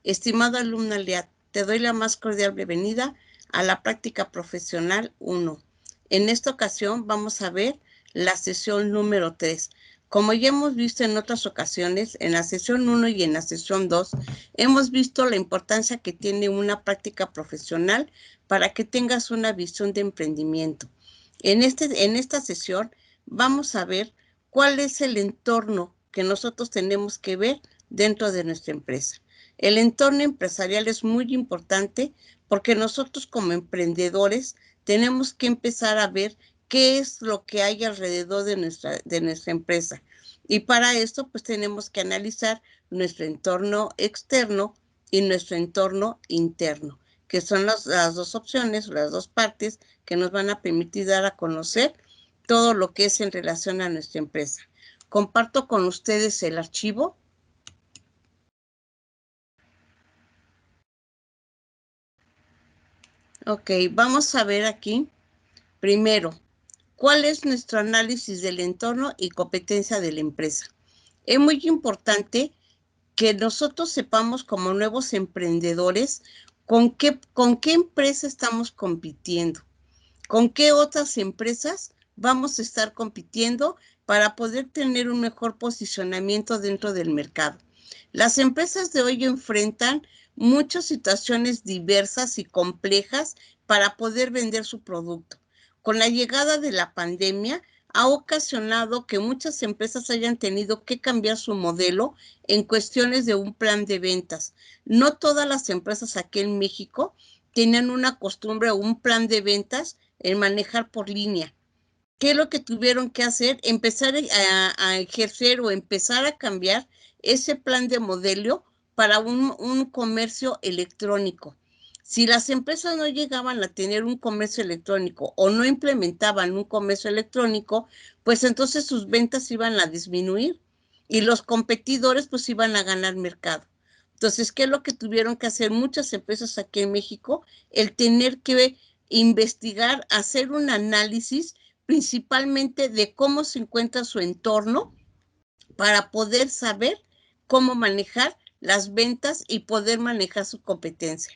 Estimado alumno Leat, te doy la más cordial bienvenida a la práctica profesional 1. En esta ocasión vamos a ver la sesión número 3. Como ya hemos visto en otras ocasiones, en la sesión 1 y en la sesión 2, hemos visto la importancia que tiene una práctica profesional para que tengas una visión de emprendimiento. En esta sesión vamos a ver cuál es el entorno que nosotros tenemos que ver dentro de nuestra empresa. El entorno empresarial es muy importante porque nosotros como emprendedores tenemos que empezar a ver qué es lo que hay alrededor de nuestra empresa. Y para esto, pues tenemos que analizar nuestro entorno externo y nuestro entorno interno, que son las dos opciones, las dos partes que nos van a permitir dar a conocer todo lo que es en relación a nuestra empresa. Comparto con ustedes el archivo. Ok, vamos a ver aquí, primero, ¿cuál es nuestro análisis del entorno y competencia de la empresa? Es muy importante que nosotros sepamos como nuevos emprendedores con qué empresa estamos compitiendo, con qué otras empresas vamos a estar compitiendo para poder tener un mejor posicionamiento dentro del mercado. Las empresas de hoy enfrentan muchas situaciones diversas y complejas para poder vender su producto. Con la llegada de la pandemia, ha ocasionado que muchas empresas hayan tenido que cambiar su modelo en cuestiones de un plan de ventas. No todas las empresas aquí en México tienen una costumbre o un plan de ventas en manejar por línea. ¿Qué es lo que tuvieron que hacer? Empezar a ejercer o empezar a cambiar ese plan de modelo para un comercio electrónico. Si las empresas no llegaban a tener un comercio electrónico o no implementaban un comercio electrónico, pues entonces sus ventas iban a disminuir y los competidores pues iban a ganar mercado. Entonces, ¿qué es lo que tuvieron que hacer muchas empresas aquí en México? El tener que investigar, hacer un análisis principalmente de cómo se encuentra su entorno para poder saber cómo manejar las ventas y poder manejar su competencia.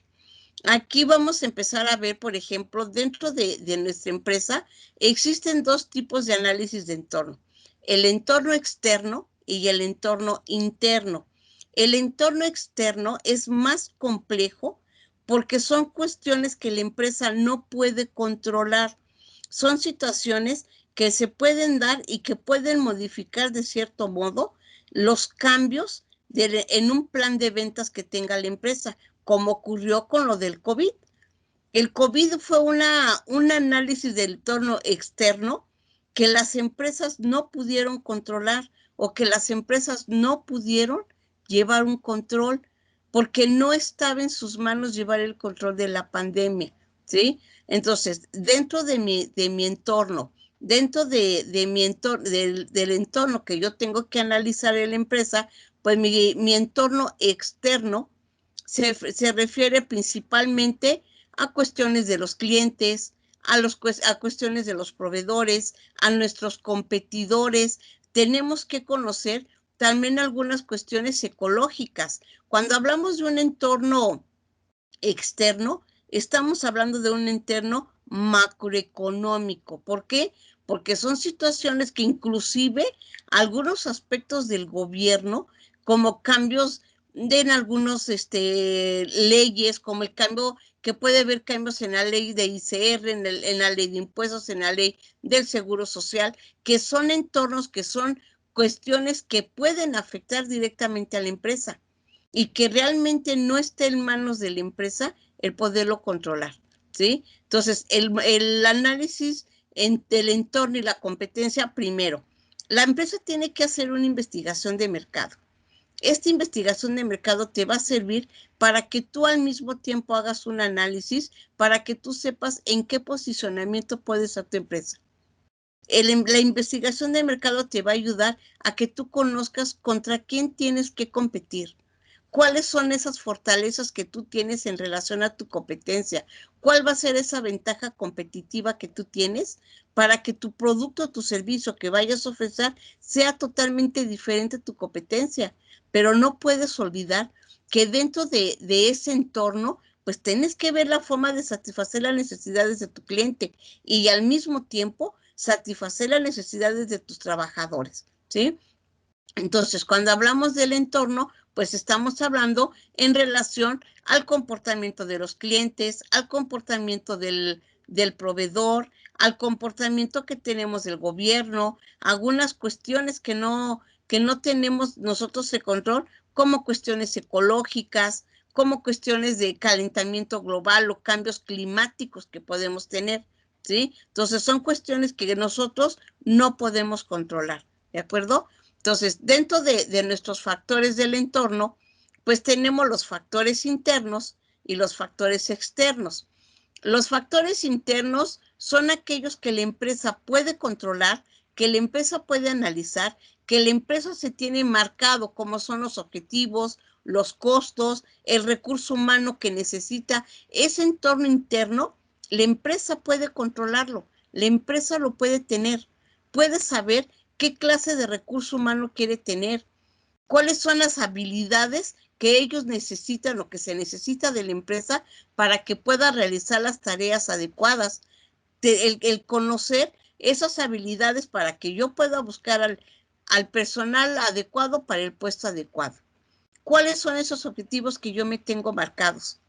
Aquí vamos a empezar a ver, por ejemplo, dentro de nuestra empresa existen dos tipos de análisis de entorno, el entorno externo y el entorno interno. El entorno externo es más complejo porque son cuestiones que la empresa no puede controlar. Son situaciones que se pueden dar y que pueden modificar de cierto modo los cambios en un plan de ventas que tenga la empresa, como ocurrió con lo del COVID. El COVID fue un análisis del entorno externo que las empresas no pudieron controlar o que las empresas no pudieron llevar un control porque no estaba en sus manos llevar el control de la pandemia, ¿sí? Entonces, dentro de mi entorno, dentro de mi entorno, del entorno que yo tengo que analizar en la empresa, pues mi entorno externo se refiere principalmente a cuestiones de los clientes, a cuestiones de los proveedores, a nuestros competidores. Tenemos que conocer también algunas cuestiones ecológicas. Cuando hablamos de un entorno externo, estamos hablando de un entorno macroeconómico. ¿Por qué? Porque son situaciones que inclusive algunos aspectos del gobierno, como cambios en algunas leyes, como el cambio, que puede haber cambios en la ley de ICR, en la ley de impuestos, en la ley del seguro social, que son entornos, que son cuestiones que pueden afectar directamente a la empresa y que realmente no esté en manos de la empresa el poderlo controlar, ¿sí? Entonces, el análisis del entorno y la competencia, primero, la empresa tiene que hacer una investigación de mercado. Esta investigación de mercado te va a servir para que tú al mismo tiempo hagas un análisis, para que tú sepas en qué posicionamiento puede estar tu empresa. La investigación de mercado te va a ayudar a que tú conozcas contra quién tienes que competir. ¿Cuáles son esas fortalezas que tú tienes en relación a tu competencia? ¿Cuál va a ser esa ventaja competitiva que tú tienes para que tu producto o tu servicio que vayas a ofrecer sea totalmente diferente a tu competencia? Pero no puedes olvidar que dentro de ese entorno, pues tienes que ver la forma de satisfacer las necesidades de tu cliente y al mismo tiempo satisfacer las necesidades de tus trabajadores, ¿sí? Entonces, cuando hablamos del entorno, pues estamos hablando en relación al comportamiento de los clientes, al comportamiento del proveedor, al comportamiento que tenemos del gobierno, algunas cuestiones que no tenemos nosotros de control, como cuestiones ecológicas, como cuestiones de calentamiento global o cambios climáticos que podemos tener, ¿sí? Entonces, son cuestiones que nosotros no podemos controlar, ¿de acuerdo? Entonces, dentro de nuestros factores del entorno, pues tenemos los factores internos y los factores externos. Los factores internos son aquellos que la empresa puede controlar, que la empresa puede analizar, que la empresa se tiene marcado, como son los objetivos, los costos, el recurso humano que necesita. Ese entorno interno, la empresa puede controlarlo, la empresa lo puede tener, puede saber qué clase de recurso humano quiere tener, cuáles son las habilidades que ellos necesitan o que se necesita de la empresa para que pueda realizar las tareas adecuadas. El conocer esas habilidades para que yo pueda buscar al personal adecuado para el puesto adecuado. ¿Cuáles son esos objetivos que yo me tengo marcados?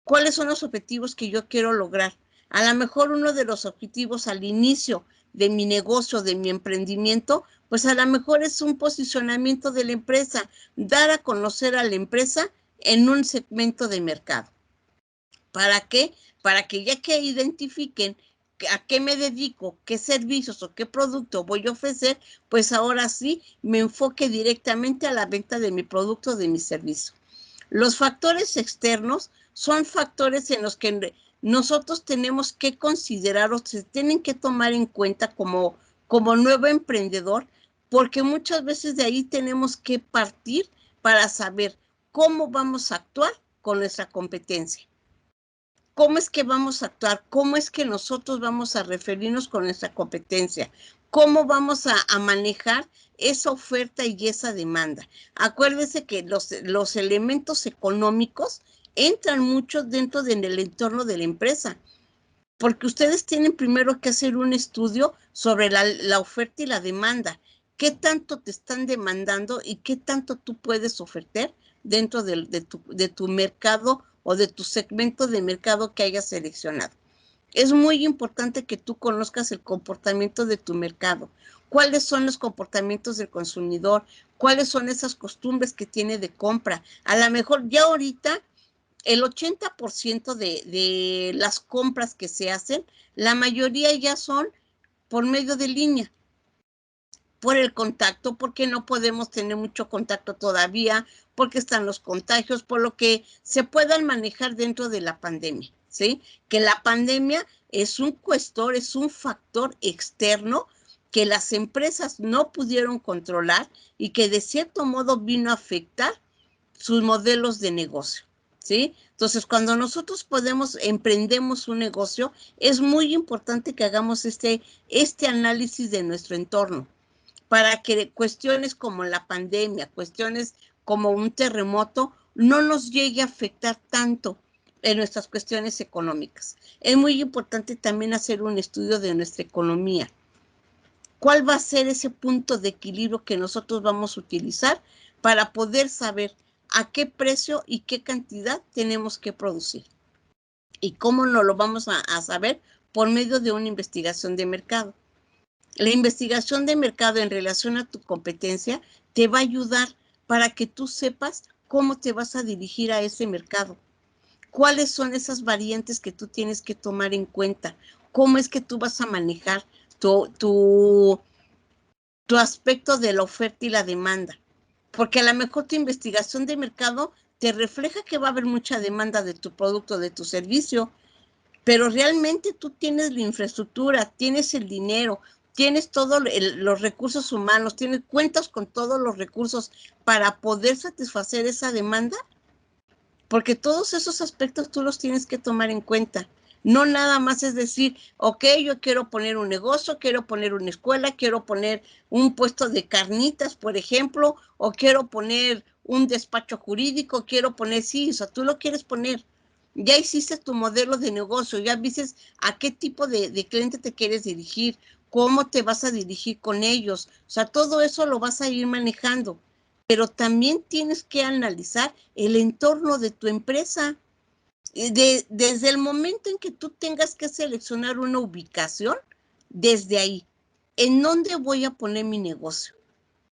¿Cuáles son los objetivos que yo quiero lograr? A lo mejor uno de los objetivos al inicio de mi negocio, de mi emprendimiento, pues a lo mejor es un posicionamiento de la empresa, dar a conocer a la empresa en un segmento de mercado. ¿Para qué? Para que ya que identifiquen a qué me dedico, qué servicios o qué producto voy a ofrecer, pues ahora sí me enfoque directamente a la venta de mi producto o de mi servicio. Los factores externos son factores en los que nosotros tenemos que considerar o se tienen que tomar en cuenta como nuevo emprendedor, porque muchas veces de ahí tenemos que partir para saber cómo vamos a actuar con nuestra competencia. ¿Cómo es que vamos a actuar? ¿Cómo es que nosotros vamos a referirnos con nuestra competencia? ¿Cómo vamos a manejar esa oferta y esa demanda? Acuérdense que los elementos económicos entran mucho dentro del entorno de la empresa, porque ustedes tienen primero que hacer un estudio sobre la oferta y la demanda. ¿Qué tanto te están demandando y qué tanto tú puedes ofertar dentro de tu mercado o de tu segmento de mercado que hayas seleccionado? Es muy importante que tú conozcas el comportamiento de tu mercado. ¿Cuáles son los comportamientos del consumidor? ¿Cuáles son esas costumbres que tiene de compra? A lo mejor ya ahorita el 80% de las compras que se hacen, la mayoría ya son por medio de línea, por el contacto, porque no podemos tener mucho contacto todavía, porque están los contagios, por lo que se puedan manejar dentro de la pandemia, ¿sí? Que la pandemia es un cuestor, es un factor externo que las empresas no pudieron controlar y que de cierto modo vino a afectar sus modelos de negocio, ¿sí? Entonces, cuando nosotros emprendemos un negocio, es muy importante que hagamos este análisis de nuestro entorno, para que cuestiones como la pandemia, cuestiones como un terremoto, no nos llegue a afectar tanto en nuestras cuestiones económicas. Es muy importante también hacer un estudio de nuestra economía. ¿Cuál va a ser ese punto de equilibrio que nosotros vamos a utilizar para poder saber a qué precio y qué cantidad tenemos que producir? ¿Y cómo no lo vamos a saber? Por medio de una investigación de mercado. La investigación de mercado en relación a tu competencia te va a ayudar para que tú sepas cómo te vas a dirigir a ese mercado. ¿Cuáles son esas variantes que tú tienes que tomar en cuenta? ¿Cómo es que tú vas a manejar tu aspecto de la oferta y la demanda? Porque a lo mejor tu investigación de mercado te refleja que va a haber mucha demanda de tu producto, de tu servicio, pero realmente tú tienes la infraestructura, tienes el dinero, tienes todos los recursos humanos, cuentas con todos los recursos para poder satisfacer esa demanda, porque todos esos aspectos tú los tienes que tomar en cuenta. No nada más es decir, ok, yo quiero poner un negocio, quiero poner una escuela, quiero poner un puesto de carnitas, por ejemplo, o quiero poner un despacho jurídico, quiero poner, sí, o sea, tú lo quieres poner. Ya hiciste tu modelo de negocio, ya viste a qué tipo de cliente te quieres dirigir, cómo te vas a dirigir con ellos. O sea, todo eso lo vas a ir manejando. Pero también tienes que analizar el entorno de tu empresa. Desde el momento en que tú tengas que seleccionar una ubicación, desde ahí, ¿en dónde voy a poner mi negocio?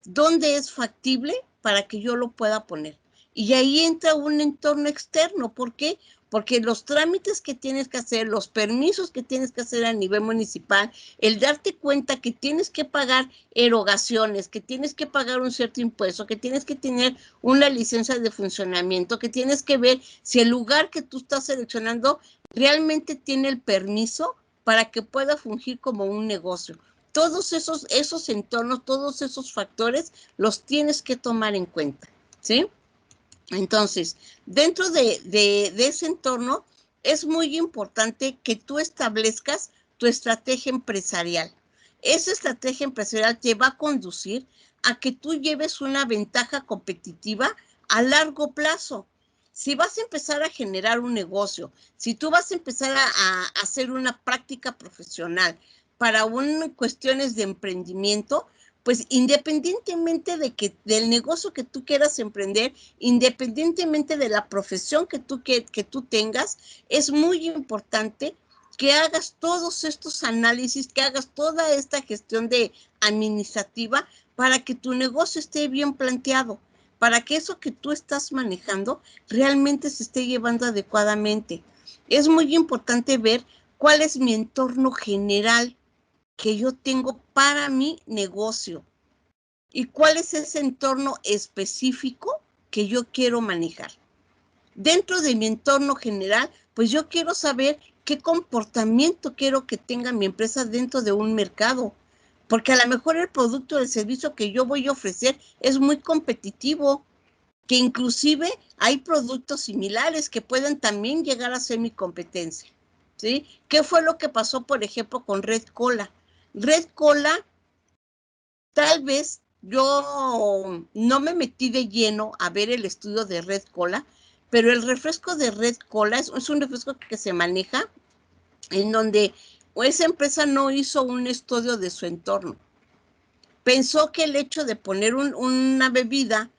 ¿Dónde es factible para que yo lo pueda poner? Y ahí entra un entorno externo. ¿Por qué? Porque los trámites que tienes que hacer, los permisos que tienes que hacer a nivel municipal, el darte cuenta que tienes que pagar erogaciones, que tienes que pagar un cierto impuesto, que tienes que tener una licencia de funcionamiento, que tienes que ver si el lugar que tú estás seleccionando realmente tiene el permiso para que pueda fungir como un negocio. Todos esos entornos, todos esos factores los tienes que tomar en cuenta, ¿sí? Entonces, dentro de ese entorno, es muy importante que tú establezcas tu estrategia empresarial. Esa estrategia empresarial te va a conducir a que tú lleves una ventaja competitiva a largo plazo. Si vas a empezar a generar un negocio, si tú vas a empezar a hacer una práctica profesional para cuestiones de emprendimiento, pues independientemente del negocio que tú quieras emprender, independientemente de la profesión que tú tengas, es muy importante que hagas todos estos análisis, que hagas toda esta gestión administrativa para que tu negocio esté bien planteado, para que eso que tú estás manejando realmente se esté llevando adecuadamente. Es muy importante ver cuál es mi entorno general que yo tengo para mi negocio. ¿Y cuál es ese entorno específico que yo quiero manejar? Dentro de mi entorno general, pues yo quiero saber qué comportamiento quiero que tenga mi empresa dentro de un mercado. Porque a lo mejor el producto o el servicio que yo voy a ofrecer es muy competitivo, que inclusive hay productos similares que pueden también llegar a ser mi competencia, ¿sí? ¿Qué fue lo que pasó, por ejemplo, con Red Cola? Red Cola, tal vez yo no me metí de lleno a ver el estudio de Red Cola, pero el refresco de Red Cola es un refresco que se maneja en donde esa empresa no hizo un estudio de su entorno. Pensó que el hecho de poner una bebida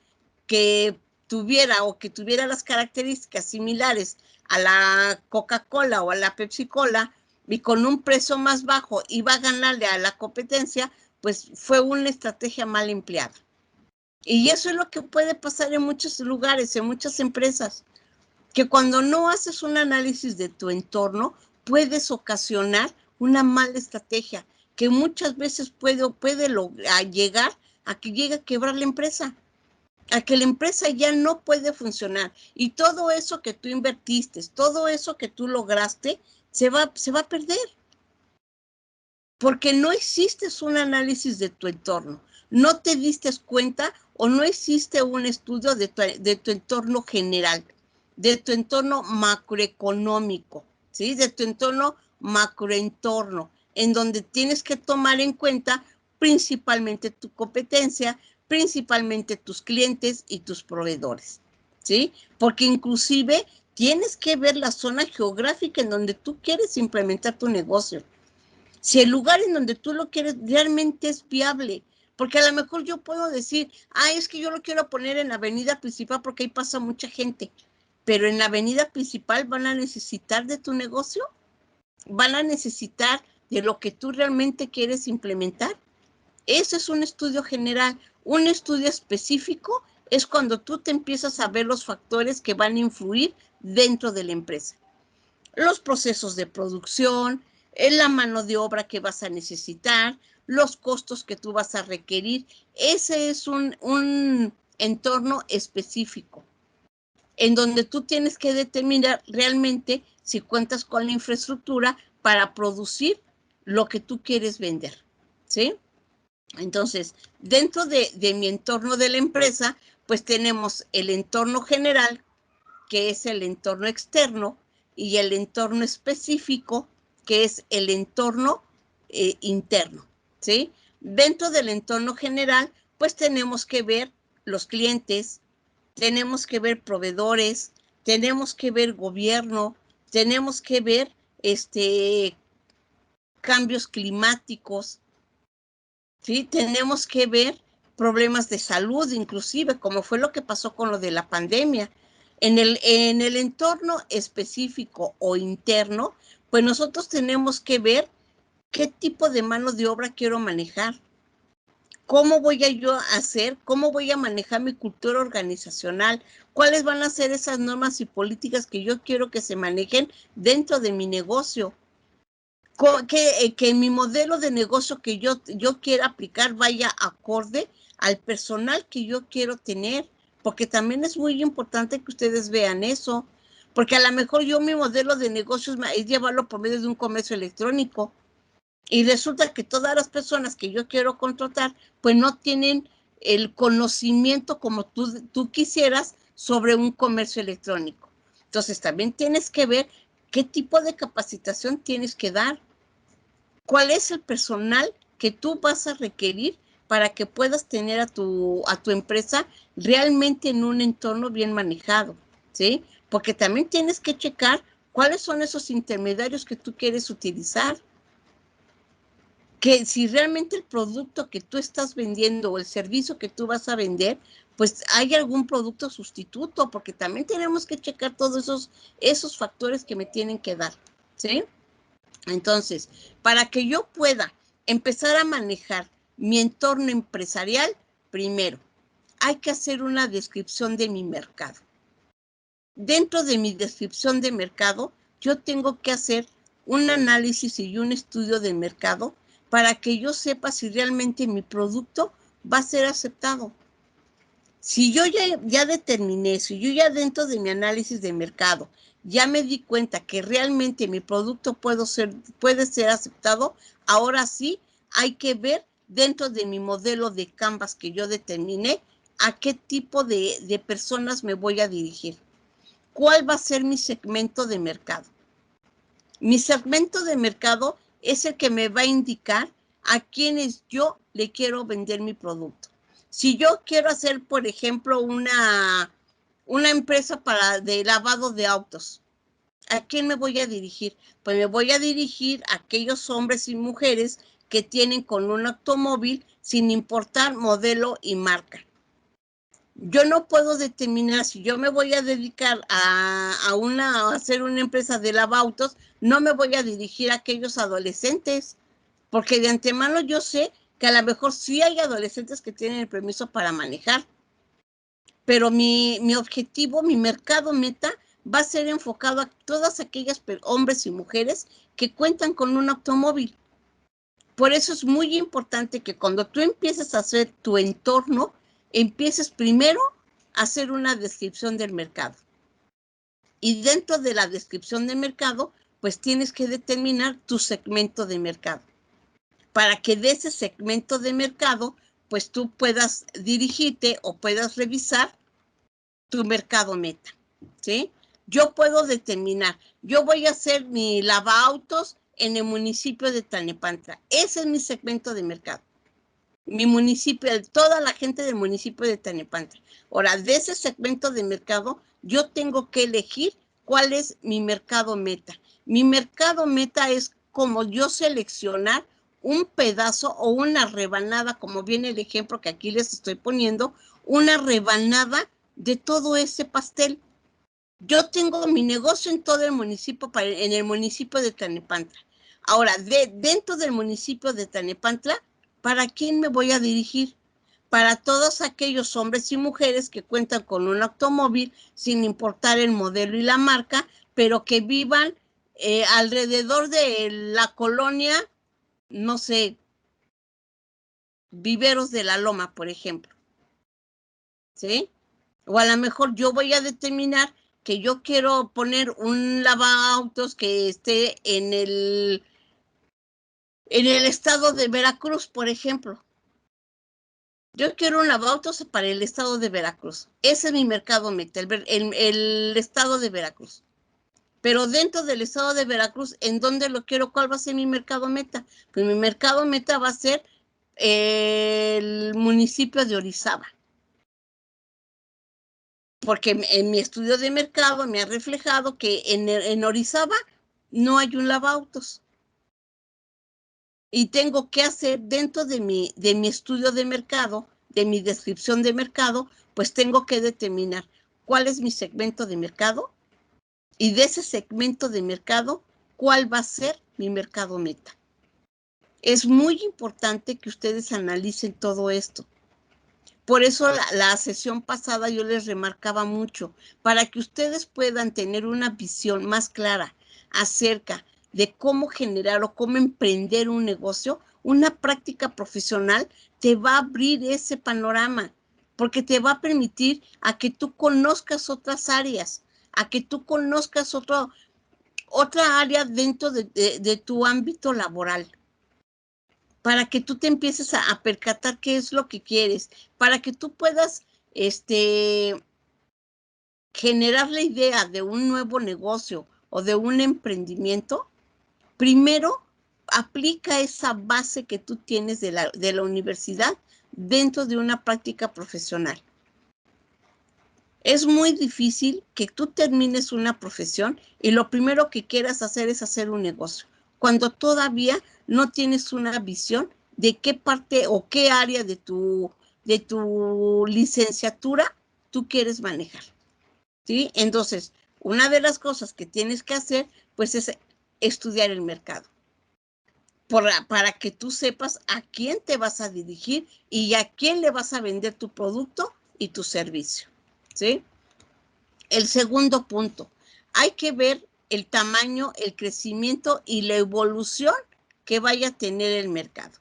que tuviera las características similares a la Coca-Cola o a la Pepsi-Cola y con un precio más bajo iba a ganarle a la competencia, pues fue una estrategia mal empleada. Y eso es lo que puede pasar en muchos lugares, en muchas empresas, que cuando no haces un análisis de tu entorno, puedes ocasionar una mala estrategia, que muchas veces puede llegar a que llegue a quebrar la empresa, a que la empresa ya no puede funcionar. Y todo eso que tú invertiste, todo eso que tú lograste, se va a perder. Porque no hiciste un análisis de tu entorno, no te diste cuenta o no hiciste un estudio de tu entorno general, de tu entorno macroeconómico, ¿sí? De tu entorno macroentorno, en donde tienes que tomar en cuenta principalmente tu competencia, principalmente tus clientes y tus proveedores, ¿sí? Porque inclusive tienes que ver la zona geográfica en donde tú quieres implementar tu negocio. Si el lugar en donde tú lo quieres realmente es viable, porque a lo mejor yo puedo decir, es que yo lo quiero poner en la avenida principal porque ahí pasa mucha gente, pero en la avenida principal van a necesitar de tu negocio, van a necesitar de lo que tú realmente quieres implementar. Eso es un estudio general. Un estudio específico es cuando tú te empiezas a ver los factores que van a influir dentro de la empresa. Los procesos de producción, la mano de obra que vas a necesitar, los costos que tú vas a requerir. Ese es un entorno específico en donde tú tienes que determinar realmente si cuentas con la infraestructura para producir lo que tú quieres vender, ¿sí? Entonces, dentro de mi entorno de la empresa, pues tenemos el entorno general, que es el entorno externo, y el entorno específico, que es el entorno interno, ¿sí? Dentro del entorno general, pues tenemos que ver los clientes, tenemos que ver proveedores, tenemos que ver gobierno, tenemos que ver cambios climáticos, ¿sí? Tenemos que ver problemas de salud, inclusive, como fue lo que pasó con lo de la pandemia. En el entorno específico o interno, pues nosotros tenemos que ver qué tipo de mano de obra quiero manejar. ¿Cómo voy a yo hacer? ¿Cómo voy a manejar mi cultura organizacional? ¿Cuáles van a ser esas normas y políticas que yo quiero que se manejen dentro de mi negocio? Que mi modelo de negocio que yo quiera aplicar vaya acorde al personal que yo quiero tener, porque también es muy importante que ustedes vean eso, porque a lo mejor yo mi modelo de negocios es llevarlo por medio de un comercio electrónico, y resulta que todas las personas que yo quiero contratar, pues no tienen el conocimiento como tú quisieras sobre un comercio electrónico. Entonces también tienes que ver qué tipo de capacitación tienes que dar, cuál es el personal que tú vas a requerir para que puedas tener a tu empresa realmente en un entorno bien manejado, ¿sí? Porque también tienes que checar cuáles son esos intermediarios que tú quieres utilizar, que si realmente el producto que tú estás vendiendo o el servicio que tú vas a vender, pues hay algún producto sustituto, porque también tenemos que checar todos esos factores que me tienen que dar, ¿sí? Entonces, para que yo pueda empezar a manejar mi entorno empresarial, primero, hay que hacer una descripción de mi mercado. Dentro de mi descripción de mercado, yo tengo que hacer un análisis y un estudio de mercado para que yo sepa si realmente mi producto va a ser aceptado. Si yo ya determiné, si yo ya dentro de mi análisis de mercado ya me di cuenta que realmente mi producto puede ser aceptado, ahora sí hay que ver dentro de mi modelo de Canvas que yo determiné a qué tipo de personas me voy a dirigir. ¿Cuál va a ser mi segmento de mercado? Mi segmento de mercado es el que me va a indicar a quienes yo le quiero vender mi producto. Si yo quiero hacer, por ejemplo, una empresa de lavado de autos, ¿a quién me voy a dirigir? Pues me voy a dirigir a aquellos hombres y mujeres que tienen con un automóvil sin importar modelo y marca. Yo no puedo determinar si yo me voy a dedicar a hacer una empresa de lavautos, no me voy a dirigir a aquellos adolescentes, porque de antemano yo sé que a lo mejor sí hay adolescentes que tienen el permiso para manejar, pero mi objetivo, mi mercado meta, va a ser enfocado a todas aquellas hombres y mujeres que cuentan con un automóvil. Por eso es muy importante que cuando tú empieces a hacer tu entorno, empieces primero a hacer una descripción del mercado. Y dentro de la descripción del mercado, pues tienes que determinar tu segmento de mercado. Para que de ese segmento de mercado, pues tú puedas dirigirte o puedas revisar tu mercado meta, ¿sí? Yo puedo determinar, yo voy a hacer mi lavaautos en el municipio de Tlalnepantla. Ese es mi segmento de mercado. Mi municipio, toda la gente del municipio de Tlalnepantla. Ahora, de ese segmento de mercado, yo tengo que elegir cuál es mi mercado meta. Mi mercado meta es como yo seleccionar un pedazo o una rebanada, como viene el ejemplo que aquí les estoy poniendo, una rebanada de todo ese pastel. Yo tengo mi negocio en todo el municipio, en el municipio de Tlalnepantla. Ahora, dentro del municipio de Tlalnepantla, ¿para quién me voy a dirigir? Para todos aquellos hombres y mujeres que cuentan con un automóvil, sin importar el modelo y la marca, pero que vivan alrededor de la colonia, no sé, Viveros de la Loma, por ejemplo, ¿sí? O a lo mejor yo voy a determinar que yo quiero poner un lavaautos que esté en el estado de Veracruz, por ejemplo. Yo quiero un lavautos para el estado de Veracruz. Ese es mi mercado meta, el estado de Veracruz. Pero dentro del estado de Veracruz, ¿en dónde lo quiero? ¿Cuál va a ser mi mercado meta? Pues mi mercado meta va a ser el municipio de Orizaba. porque en mi estudio de mercado me ha reflejado que en Orizaba no hay un lavautos. Y tengo que hacer dentro de mi estudio de mercado, de mi descripción de mercado, pues tengo que determinar cuál es mi segmento de mercado y de ese segmento de mercado, cuál va a ser mi mercado meta. Es muy importante que ustedes analicen todo esto. Por eso la sesión pasada yo les remarcaba mucho, para que ustedes puedan tener una visión más clara acerca de cómo generar o cómo emprender un negocio, una práctica profesional te va a abrir ese panorama, porque te va a permitir a que tú conozcas otras áreas, a que tú conozcas otra área dentro de tu ámbito laboral, para que tú te empieces a percatar qué es lo que quieres, para que tú puedas generar la idea de un nuevo negocio o de un emprendimiento. Primero, aplica esa base que tú tienes de la universidad dentro de una práctica profesional. Es muy difícil que tú termines una profesión y lo primero que quieras hacer es hacer un negocio, cuando todavía no tienes una visión de qué parte o qué área de tu licenciatura tú quieres manejar, ¿sí? Entonces, una de las cosas que tienes que hacer, pues, es estudiar el mercado, para que tú sepas a quién te vas a dirigir y a quién le vas a vender tu producto y tu servicio, ¿sí? El segundo punto, hay que ver el tamaño, el crecimiento y la evolución que vaya a tener el mercado.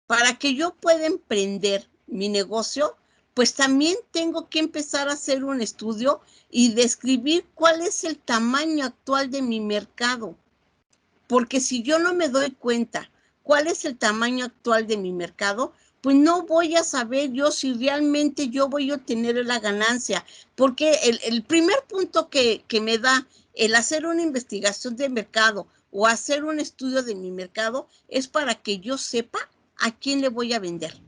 Para que yo pueda emprender mi negocio, pues también tengo que empezar a hacer un estudio y describir cuál es el tamaño actual de mi mercado. Porque si yo no me doy cuenta cuál es el tamaño actual de mi mercado, pues no voy a saber yo si realmente yo voy a obtener la ganancia. Porque el primer punto que me da el hacer una investigación de mercado o hacer un estudio de mi mercado es para que yo sepa a quién le voy a vender,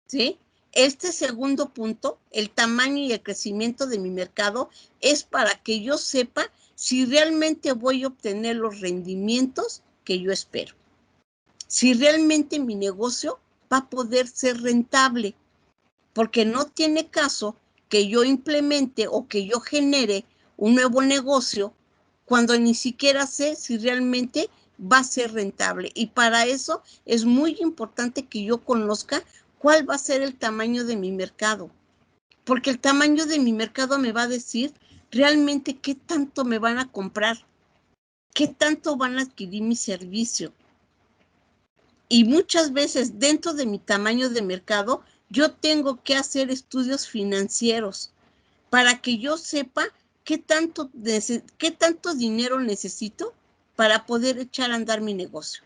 ¿sí? Este segundo punto, el tamaño y el crecimiento de mi mercado, es para que yo sepa si realmente voy a obtener los rendimientos que yo espero. Si realmente mi negocio va a poder ser rentable, porque no tiene caso que yo implemente o que yo genere un nuevo negocio cuando ni siquiera sé si realmente va a ser rentable. Y para eso es muy importante que yo conozca cuál va a ser el tamaño de mi mercado, porque el tamaño de mi mercado me va a decir realmente qué tanto me van a comprar, qué tanto van a adquirir mi servicio. Y muchas veces dentro de mi tamaño de mercado, yo tengo que hacer estudios financieros para que yo sepa qué tanto dinero necesito para poder echar a andar mi negocio.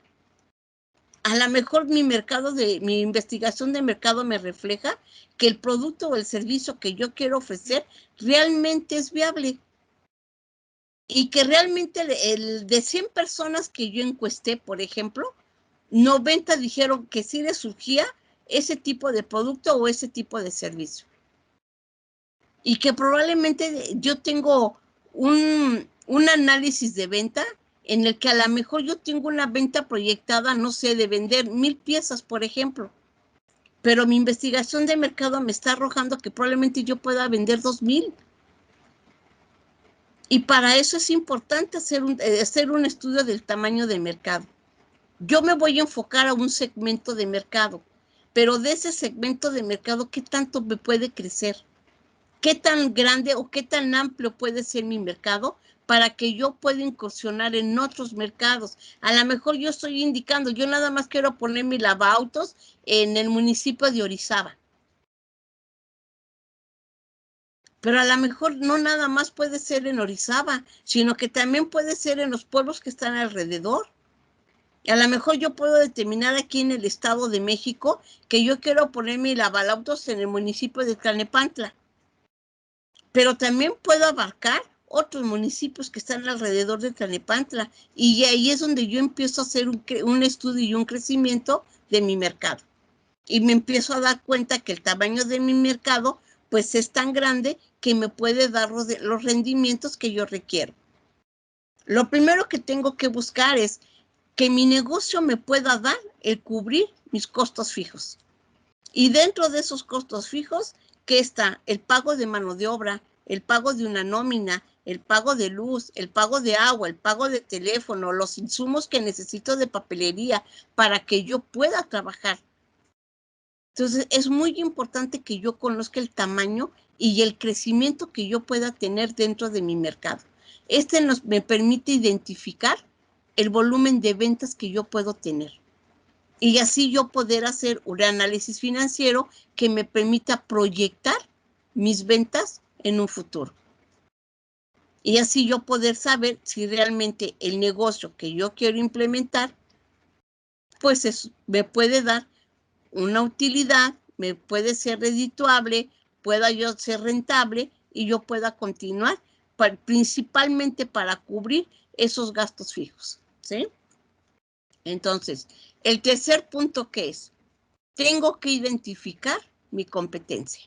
A lo mejor mi investigación de mercado me refleja que el producto o el servicio que yo quiero ofrecer realmente es viable y que realmente de 100 personas que yo encuesté, por ejemplo, 90 dijeron que sí les surgía ese tipo de producto o ese tipo de servicio. Y que probablemente yo tengo un análisis de venta en el que a lo mejor yo tengo una venta proyectada, no sé, de vender 1000 piezas, por ejemplo. Pero mi investigación de mercado me está arrojando que probablemente yo pueda vender 2000. Y para eso es importante hacer un estudio del tamaño de mercado. Yo me voy a enfocar a un segmento de mercado, pero de ese segmento de mercado, ¿qué tanto me puede crecer? ¿Qué tan grande o qué tan amplio puede ser mi mercado para que yo pueda incursionar en otros mercados? A lo mejor yo estoy indicando, yo nada más quiero poner mi lavautos en el municipio de Orizaba. Pero a lo mejor no nada más puede ser en Orizaba, sino que también puede ser en los pueblos que están alrededor. A lo mejor yo puedo determinar aquí en el Estado de México que yo quiero poner mi lavautos en el municipio de Tlalnepantla. Pero también puedo abarcar otros municipios que están alrededor de Tlalnepantla y ahí es donde yo empiezo a hacer un estudio y un crecimiento de mi mercado. Y me empiezo a dar cuenta que el tamaño de mi mercado pues es tan grande que me puede dar los rendimientos que yo requiero. Lo primero que tengo que buscar es que mi negocio me pueda dar el cubrir mis costos fijos. Y dentro de esos costos fijos, ¿qué está? El pago de mano de obra, el pago de una nómina, el pago de luz, el pago de agua, el pago de teléfono, los insumos que necesito de papelería para que yo pueda trabajar. Entonces, es muy importante que yo conozca el tamaño y el crecimiento que yo pueda tener dentro de mi mercado. Me permite identificar el volumen de ventas que yo puedo tener. Y así yo poder hacer un análisis financiero que me permita proyectar mis ventas en un futuro. Y así yo poder saber si realmente el negocio que yo quiero implementar, pues me puede dar una utilidad, me puede ser redituable, pueda yo ser rentable y yo pueda continuar, principalmente para cubrir esos gastos fijos, ¿sí? Entonces, el tercer punto, ¿qué es? Tengo que identificar mi competencia.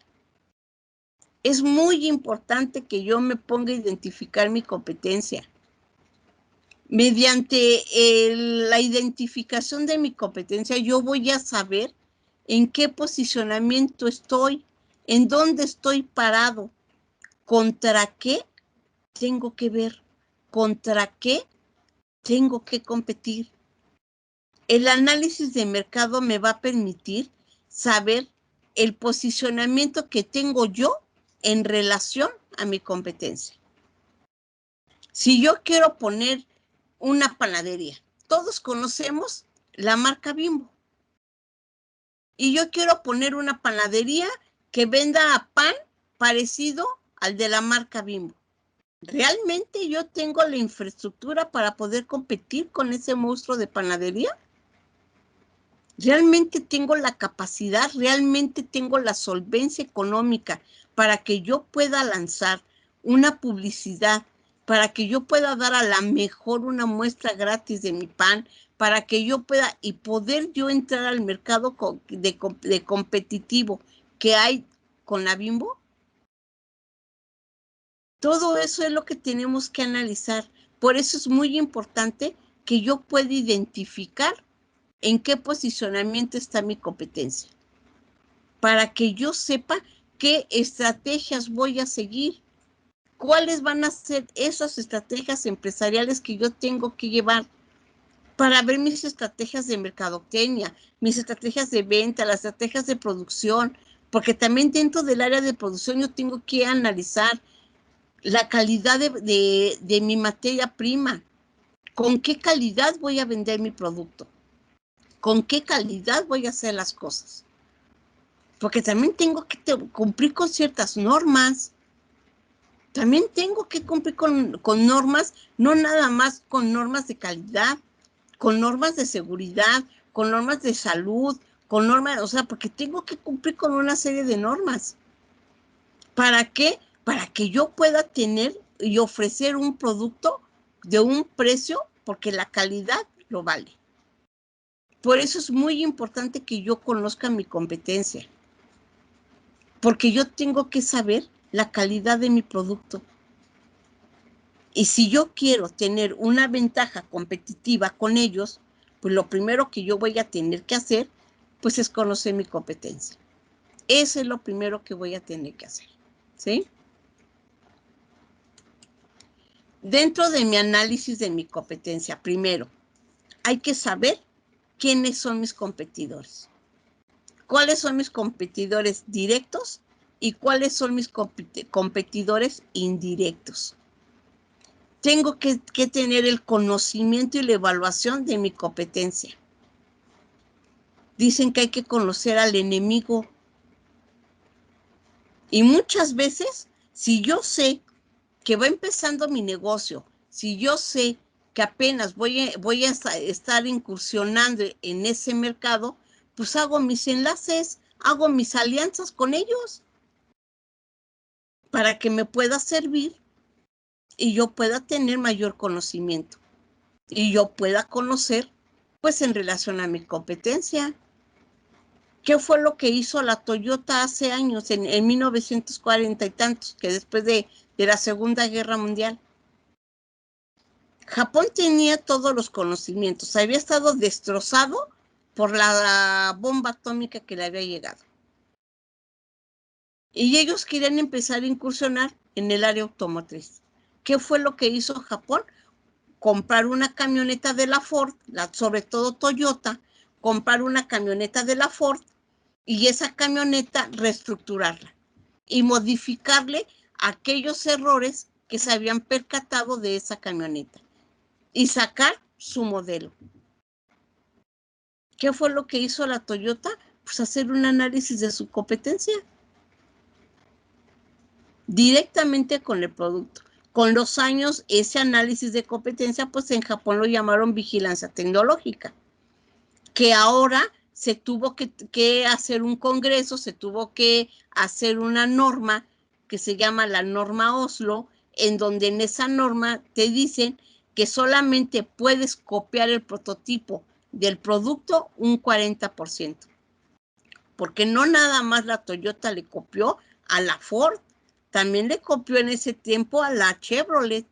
Es muy importante que yo me ponga a identificar mi competencia. Mediante la identificación de mi competencia, yo voy a saber en qué posicionamiento estoy, en dónde estoy parado, contra qué tengo que ver, contra qué tengo que competir. El análisis de mercado me va a permitir saber el posicionamiento que tengo yo en relación a mi competencia. Si yo quiero poner una panadería, todos conocemos la marca Bimbo. Y yo quiero poner una panadería que venda pan parecido al de la marca Bimbo. ¿Realmente yo tengo la infraestructura para poder competir con ese monstruo de panadería? ¿Realmente tengo la capacidad, realmente tengo la solvencia económica para que yo pueda lanzar una publicidad, para que yo pueda dar a la mejor una muestra gratis de mi pan, para que yo pueda y poder yo entrar al mercado de competitivo que hay con la Bimbo? Todo eso es lo que tenemos que analizar. Por eso es muy importante que yo pueda identificar en qué posicionamiento está mi competencia, para que yo sepa qué estrategias voy a seguir, cuáles van a ser esas estrategias empresariales que yo tengo que llevar para ver mis estrategias de mercadotecnia, mis estrategias de venta, las estrategias de producción, porque también dentro del área de producción yo tengo que analizar la calidad de mi materia prima, con qué calidad voy a vender mi producto, con qué calidad voy a hacer las cosas. Porque también tengo que cumplir con ciertas normas. También tengo que cumplir con normas, no nada más con normas de calidad, con normas de seguridad, con normas de salud, con normas, o sea, porque tengo que cumplir con una serie de normas. ¿Para qué? Para que yo pueda tener y ofrecer un producto de un precio, porque la calidad lo vale. Por eso es muy importante que yo conozca mi competencia, porque yo tengo que saber la calidad de mi producto. Y si yo quiero tener una ventaja competitiva con ellos, pues lo primero que yo voy a tener que hacer, pues es conocer mi competencia. Eso es lo primero que voy a tener que hacer, ¿sí? Dentro de mi análisis de mi competencia, primero, hay que saber quiénes son mis competidores. ¿Cuáles son mis competidores directos y cuáles son mis competidores indirectos? Tengo que tener el conocimiento y la evaluación de mi competencia. Dicen que hay que conocer al enemigo. Y muchas veces, si yo sé que va empezando mi negocio, si yo sé que apenas voy a estar incursionando en ese mercado, pues hago mis enlaces, hago mis alianzas con ellos para que me pueda servir y yo pueda tener mayor conocimiento y yo pueda conocer, pues en relación a mi competencia. ¿Qué fue lo que hizo la Toyota hace años, en 1940 y tantos, que después de la Segunda Guerra Mundial? Japón tenía todos los conocimientos, había estado destrozado por la bomba atómica que le había llegado. Y ellos querían empezar a incursionar en el área automotriz. ¿Qué fue lo que hizo Japón? Comprar una camioneta de la Ford, sobre todo Toyota, comprar una camioneta de la Ford y esa camioneta reestructurarla y modificarle aquellos errores que se habían percatado de esa camioneta y sacar su modelo. ¿Qué fue lo que hizo la Toyota? Pues hacer un análisis de su competencia directamente con el producto. Con los años, ese análisis de competencia, pues en Japón lo llamaron vigilancia tecnológica, que ahora se tuvo que hacer un congreso, se tuvo que hacer una norma que se llama la norma Oslo, en donde en esa norma te dicen que solamente puedes copiar el prototipo del producto un 40%. Porque no nada más la Toyota le copió a la Ford, también le copió en ese tiempo a la Chevrolet,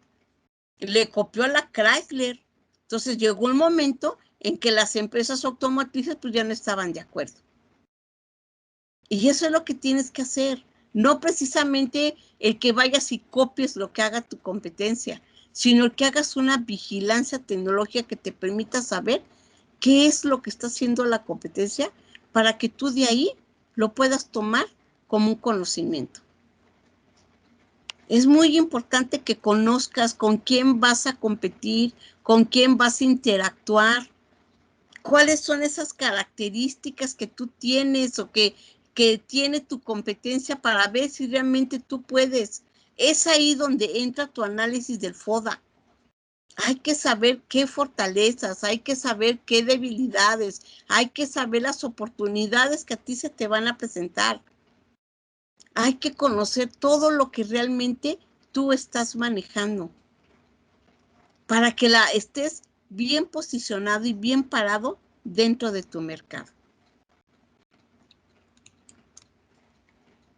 le copió a la Chrysler. Entonces llegó un momento en que las empresas automotrices pues ya no estaban de acuerdo. Y eso es lo que tienes que hacer, no precisamente el que vayas y copies lo que haga tu competencia, sino el que hagas una vigilancia tecnológica que te permita saber qué es lo que está haciendo la competencia para que tú de ahí lo puedas tomar como un conocimiento. Es muy importante que conozcas con quién vas a competir, con quién vas a interactuar, cuáles son esas características que tú tienes o que tiene tu competencia para ver si realmente tú puedes. Es ahí donde entra tu análisis del FODA. Hay que saber qué fortalezas, hay que saber qué debilidades, hay que saber las oportunidades que a ti se te van a presentar. Hay que conocer todo lo que realmente tú estás manejando para que estés bien posicionado y bien parado dentro de tu mercado.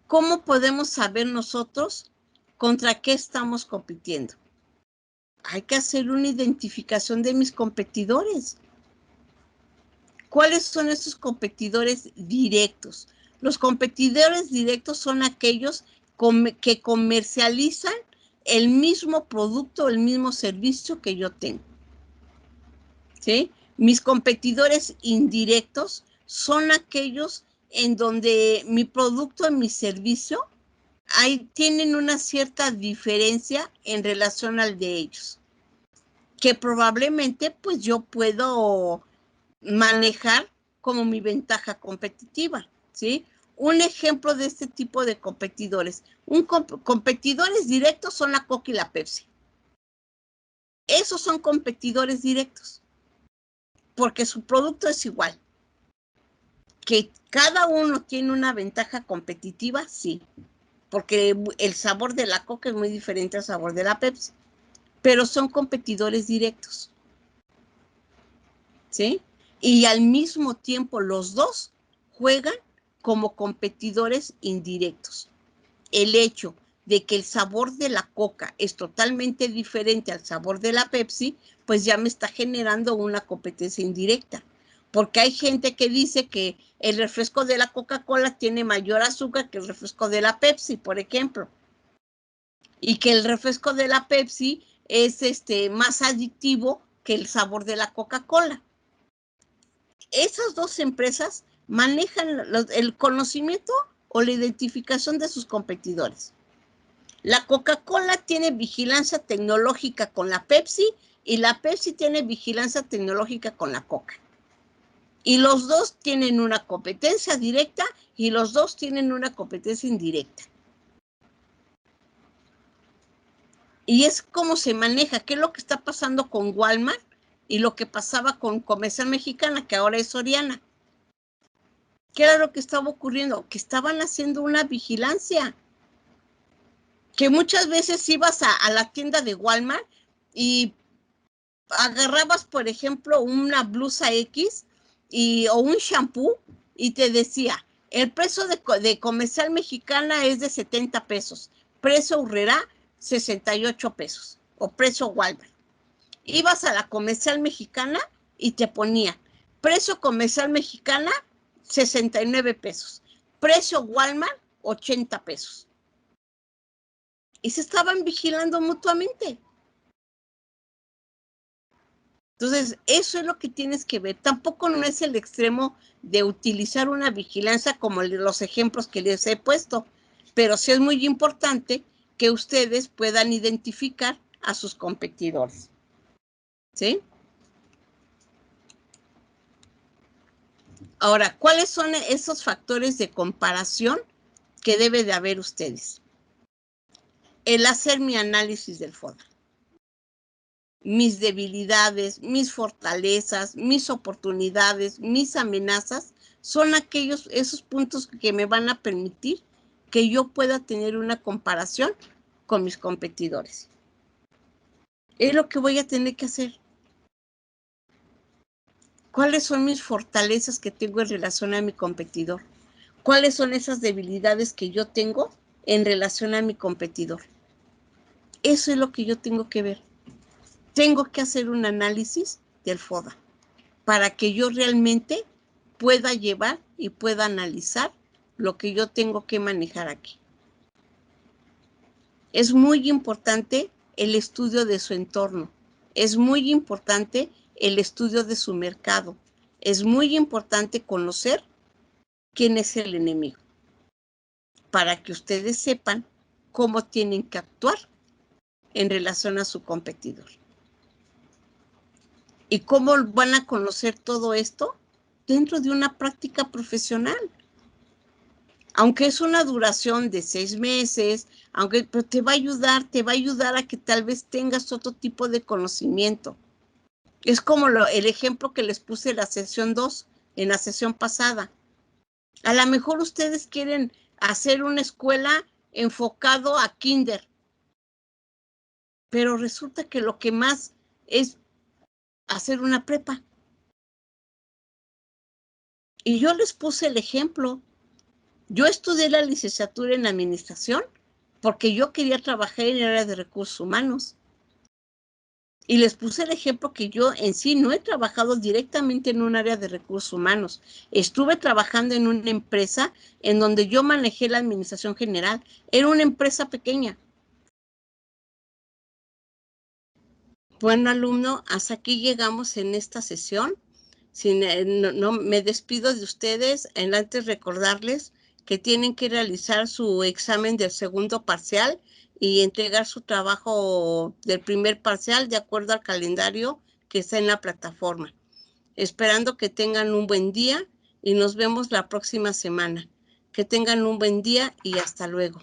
¿Cómo podemos saber nosotros contra qué estamos compitiendo? Hay que hacer una identificación de mis competidores. ¿Cuáles son esos competidores directos? Los competidores directos son aquellos que comercializan el mismo producto, el mismo servicio que yo tengo. ¿Sí? Mis competidores indirectos son aquellos en donde mi producto y mi servicio tienen una cierta diferencia en relación al de ellos, que probablemente pues yo puedo manejar como mi ventaja competitiva, ¿sí? Un ejemplo de este tipo de competidores. Competidores directos son la Coca y la Pepsi. Esos son competidores directos, porque su producto es igual. Que cada uno tiene una ventaja competitiva, sí, porque el sabor de la Coca es muy diferente al sabor de la Pepsi, pero son competidores directos, ¿sí? Y al mismo tiempo los dos juegan como competidores indirectos. El hecho de que el sabor de la Coca es totalmente diferente al sabor de la Pepsi, pues ya me está generando una competencia indirecta. Porque hay gente que dice que el refresco de la Coca-Cola tiene mayor azúcar que el refresco de la Pepsi, por ejemplo. Y que el refresco de la Pepsi es más adictivo que el sabor de la Coca-Cola. Esas dos empresas manejan el conocimiento o la identificación de sus competidores. La Coca-Cola tiene vigilancia tecnológica con la Pepsi y la Pepsi tiene vigilancia tecnológica con la Coca. Y los dos tienen una competencia directa y los dos tienen una competencia indirecta. Y es como se maneja, qué es lo que está pasando con Walmart y lo que pasaba con Comercial Mexicana, que ahora es Soriana. ¿Qué era lo que estaba ocurriendo? Que estaban haciendo una vigilancia. Que muchas veces ibas a la tienda de Walmart y agarrabas, por ejemplo, una blusa X o un shampoo y te decía, el precio de Comercial Mexicana es de 70 pesos, precio Urrera 68 pesos, o precio Walmart. Ibas a la Comercial Mexicana y te ponía precio Comercial Mexicana 69 pesos, precio Walmart 80 pesos. Y se estaban vigilando mutuamente. Entonces, eso es lo que tienes que ver. Tampoco no es el extremo de utilizar una vigilancia como los ejemplos que les he puesto, pero sí es muy importante que ustedes puedan identificar a sus competidores. ¿Sí? Ahora, ¿cuáles son esos factores de comparación que debe de haber ustedes? El hacer mi análisis del FODA. Mis debilidades, mis fortalezas, mis oportunidades, mis amenazas, son esos puntos que me van a permitir que yo pueda tener una comparación con mis competidores. Es lo que voy a tener que hacer. ¿Cuáles son mis fortalezas que tengo en relación a mi competidor? ¿Cuáles son esas debilidades que yo tengo en relación a mi competidor? Eso es lo que yo tengo que ver. Tengo que hacer un análisis del FODA para que yo realmente pueda llevar y pueda analizar lo que yo tengo que manejar aquí. Es muy importante el estudio de su entorno. Es muy importante el estudio de su mercado. Es muy importante conocer quién es el enemigo para que ustedes sepan cómo tienen que actuar en relación a su competidor. ¿Y cómo van a conocer todo esto? Dentro de una práctica profesional. Aunque es una duración de 6 meses, pero te va a ayudar a que tal vez tengas otro tipo de conocimiento. Es como el ejemplo que les puse en la sesión 2, en la sesión pasada. A lo mejor ustedes quieren hacer una escuela enfocado a kinder, pero resulta que lo que más es hacer una prepa. Y yo les puse el ejemplo. Yo estudié la licenciatura en administración porque yo quería trabajar en el área de recursos humanos. Y les puse el ejemplo que yo en sí no he trabajado directamente en un área de recursos humanos. Estuve trabajando en una empresa en donde yo manejé la administración general. Era una empresa pequeña. Bueno, alumno, hasta aquí llegamos en esta sesión. Me despido de ustedes. Antes recordarles que tienen que realizar su examen del segundo parcial y entregar su trabajo del primer parcial de acuerdo al calendario que está en la plataforma. Esperando que tengan un buen día y nos vemos la próxima semana. Que tengan un buen día y hasta luego.